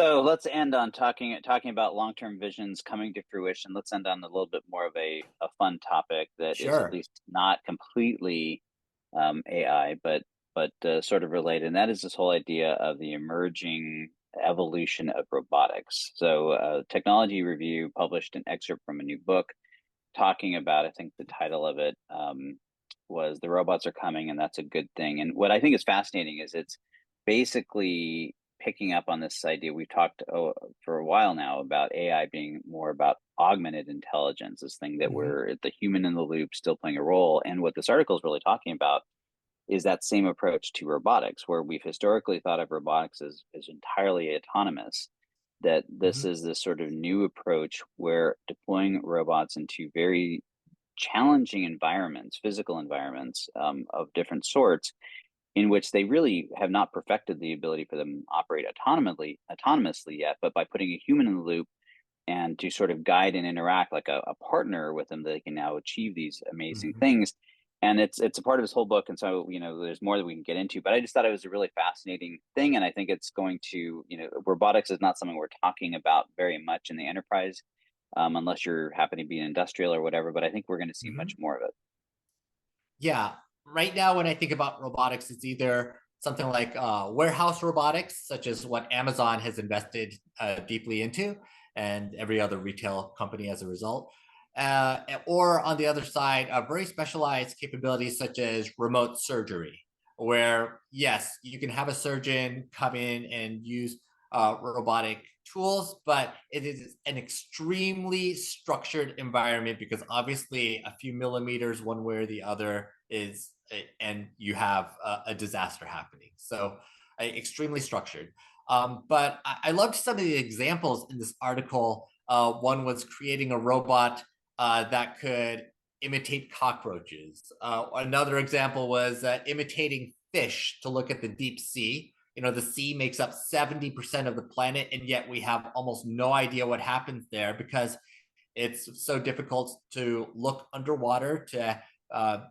So let's end on talking about long-term visions coming to fruition. Let's end on a little bit more of a fun topic that is at Sure. least not completely AI, but sort of related, and that is this whole idea of the emerging evolution of robotics. So, Technology Review published an excerpt from a new book talking about, I think the title of it was "The Robots Are Coming, and That's a Good Thing." And what I think is fascinating is it's basically picking up on this idea we've talked for a while now about AI being more about augmented intelligence, this thing that Hmm. we're the human in the loop still playing a role. And what this article is really talking about is that same approach to robotics, where we've historically thought of robotics as entirely autonomous, that this Hmm. is this sort of new approach where deploying robots into very challenging environments, physical environments of different sorts, in which they really have not perfected the ability for them to operate autonomously yet, but by putting a human in the loop and to sort of guide and interact like a partner with them, they can now achieve these amazing Hmm. things. And it's a part of his whole book, and so there's more that we can get into. But I just thought it was a really fascinating thing, and I think it's going to robotics is not something we're talking about very much in the enterprise, unless you're happen to be an industrial or whatever. But I think we're going to see much Hmm. more of it. Yeah. Right now, when I think about robotics, it's either something like warehouse robotics, such as what Amazon has invested deeply into, and every other retail company as a result. Or on the other side, very specialized capabilities such as remote surgery, where, yes, you can have a surgeon come in and use robotic tools, but it is an extremely structured environment because obviously a few millimeters one way or the other is, and you have a disaster happening. So extremely structured. But I loved some of the examples in this article. One was creating a robot that could imitate cockroaches. Another example was imitating fish to look at the deep sea. The sea makes up 70% of the planet, and yet we have almost no idea what happens there because it's so difficult to look underwater, to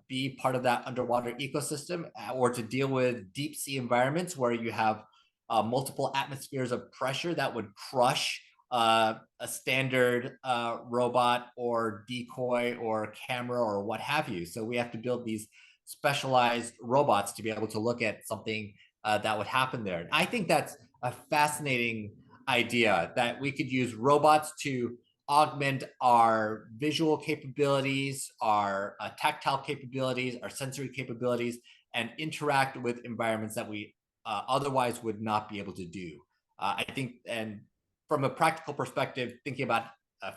be part of that underwater ecosystem, or to deal with deep sea environments where you have multiple atmospheres of pressure that would crush a standard robot or decoy or camera or what have you. So we have to build these specialized robots to be able to look at something that would happen there. And I think that's a fascinating idea that we could use robots to augment our visual capabilities, our tactile capabilities, our sensory capabilities, and interact with environments that we otherwise would not be able to do. I think, and from a practical perspective, thinking about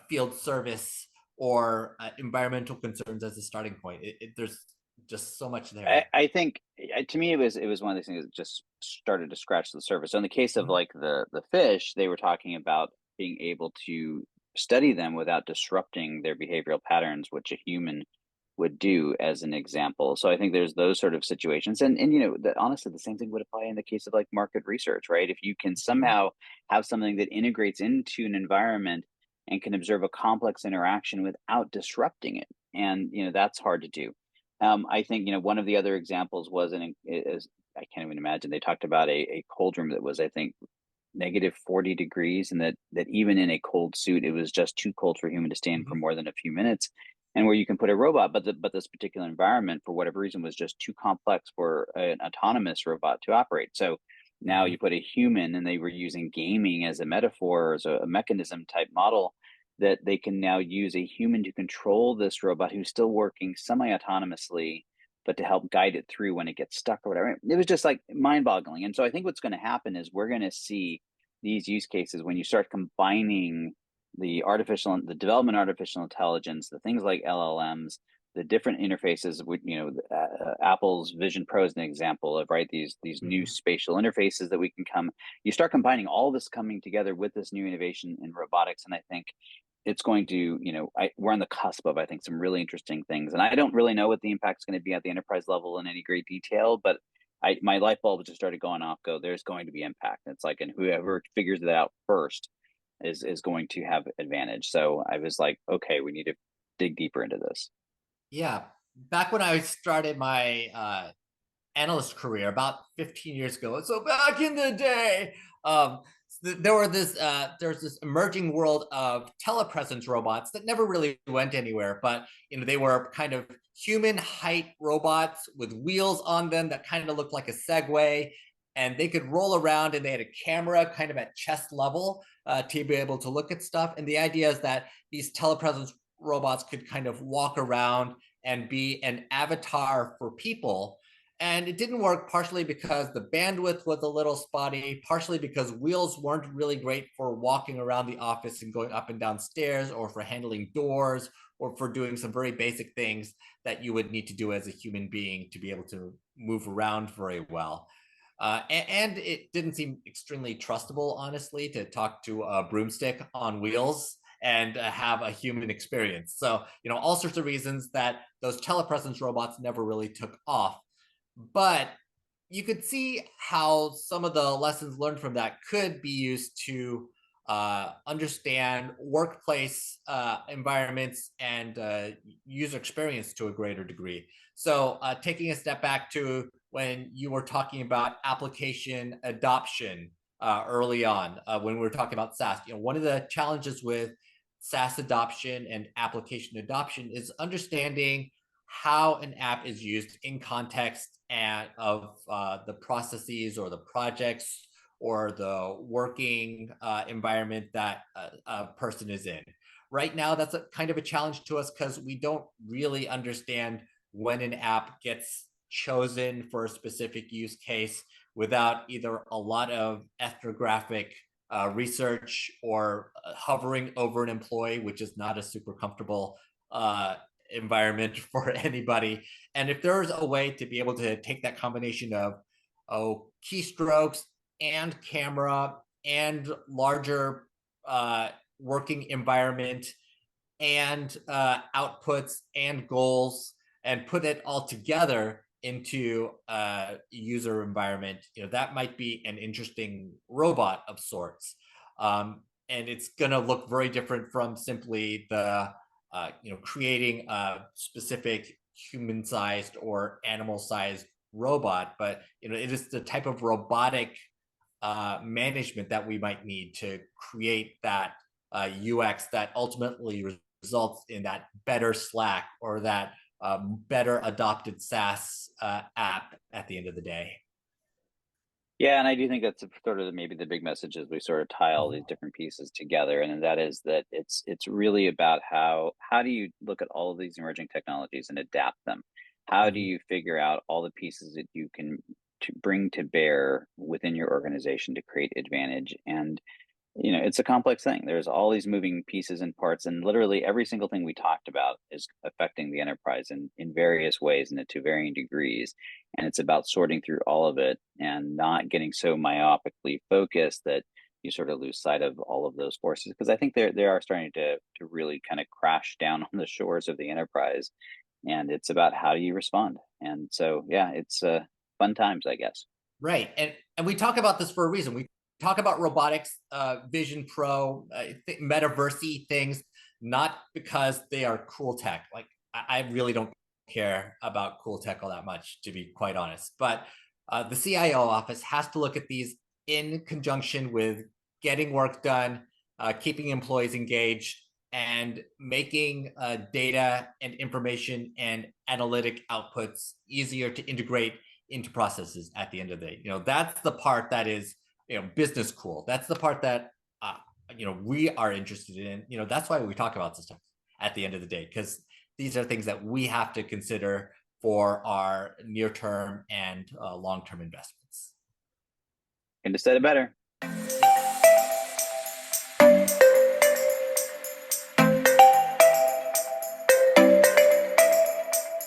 field service or environmental concerns as a starting point, there's just so much I, there. I think to me it was one of these things that just started to scratch the surface. So in the case of Mhm. like the fish, they were talking about being able to study them without disrupting their behavioral patterns, which a human would do as an example. So I think there's those sort of situations. And honestly, the same thing would apply in the case of like market research, right? If you can Mhm. somehow have something that integrates into an environment and can observe a complex interaction without disrupting it. And that's hard to do. I think one of the other examples was is I can't even imagine. They talked about a cold room that was, I think, negative 40 degrees, and that even in a cold suit, it was just too cold for a human to stay in for Mhm. more than a few minutes. And where you can put a robot, but this particular environment, for whatever reason, was just too complex for an autonomous robot to operate. So now Mhm. you put a human, and they were using gaming as a metaphor, as a mechanism type model, that they can now use a human to control this robot who's still working semi-autonomously, but to help guide it through when it gets stuck or whatever. It was just like mind-boggling. And so I think what's going to happen is we're going to see these use cases when you start combining the development artificial intelligence, the things like LLMs, the different interfaces with Apple's Vision Pro is an example of, right, these new Mhm. spatial interfaces that we can come. You start combining all this coming together with this new innovation in robotics, and I think it's going to, we're on the cusp of, I think, some really interesting things. And I don't really know what the impact's going to be at the enterprise level in any great detail, but my light bulb just started going off. There's going to be impact. It's like, and whoever figures it out first is going to have advantage. So I was like, okay, we need to dig deeper into this. Yeah. Back when I started my analyst career about 15 years ago. So back in the day, there's this emerging world of telepresence robots that never really went anywhere, but they were kind of human height robots with wheels on them that kind of looked like a Segway, and they could roll around, and they had a camera kind of at chest level to be able to look at stuff. And the idea is that these telepresence robots could kind of walk around and be an avatar for people. And it didn't work partially because the bandwidth was a little spotty, partially because wheels weren't really great for walking around the office and going up and down stairs, or for handling doors, or for doing some very basic things that you would need to do as a human being to be able to move around very well. And it didn't seem extremely trustable, honestly, to talk to a broomstick on wheels and have a human experience. So, all sorts of reasons that those telepresence robots never really took off. But you could see how some of the lessons learned from that could be used to understand workplace environments and user experience to a greater degree. So, taking a step back to when you were talking about application adoption early on, when we were talking about SaaS, one of the challenges with SaaS adoption and application adoption is understanding how an app is used in context of the processes or the projects or the working environment that a person is in. Right now, that's a kind of a challenge to us because we don't really understand when an app gets chosen for a specific use case without either a lot of ethnographic research or hovering over an employee, which is not a super comfortable environment for anybody. And if there's a way to be able to take that combination of keystrokes and camera and larger working environment and outputs and goals and put it all together into a user environment, that might be an interesting robot of sorts. And it's going to look very different from simply the creating a specific human-sized or animal-sized robot, but it is the type of robotic management that we might need to create that UX that ultimately results in that better Slack or that better adopted SaaS app at the end of the day. Yeah, and I do think that's sort of maybe the big message as we sort of tie all these different pieces together, and that is that it's really about how do you look at all of these emerging technologies and adapt them? How do you figure out all the pieces that you can to bring to bear within your organization to create advantage? And it's a complex thing. There's all these moving pieces and parts, and literally every single thing we talked about is affecting the enterprise in various ways and to varying degrees. And it's about sorting through all of it and not getting so myopically focused that you sort of lose sight of all of those forces. Because I think they are starting to really kind of crash down on the shores of the enterprise. And it's about how do you respond. And so, yeah, it's fun times, I guess. Right. And we talk about this for a reason. We talk about robotics, Vision Pro, metaversey things, not because they are cool tech. Like I really don't care about cool tech all that much, to be quite honest. But the CIO office has to look at these in conjunction with getting work done, keeping employees engaged, and making data and information and analytic outputs easier to integrate into processes at the end of the day. That's the part that is business cool. That's the part that we are interested in. That's why we talk about this stuff at the end of the day, because these are things that we have to consider for our near-term and long-term investments. And to set it better.